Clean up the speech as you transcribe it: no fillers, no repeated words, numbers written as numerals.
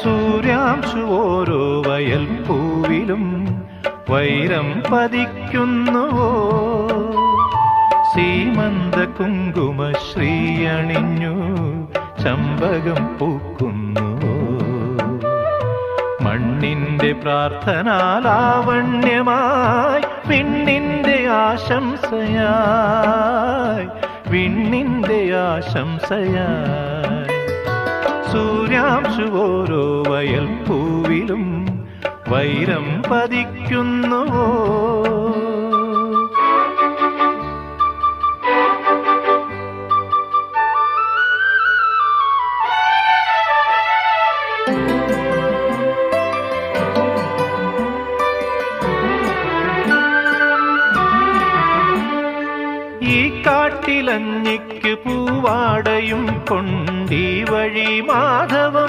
സൂര്യാംശു ഓരോ വയൽ പൂവിലും വൈരം പതിക്കുന്നുവോ? സീമന്ത കുങ്കുമ ശ്രീയണിഞ്ഞു ചമ്പകം പൂക്കുന്നുവോ? മണ്ണിന്റെ പ്രാർത്ഥനാലാവണ്യമായി വിണ്ണിന്റെ ആശംസയായി, വിണ്ണിന്റെ ആശംസയായി. സൂര്യാംശു ഓരോ വയൽ പൂവിലും വൈരം പതിക്കുന്നുവോ? ഈ കാട്ടിലഞ്ഞിക്ക് പൂവാടയും കൊണ്ടീ വഴി മാധവം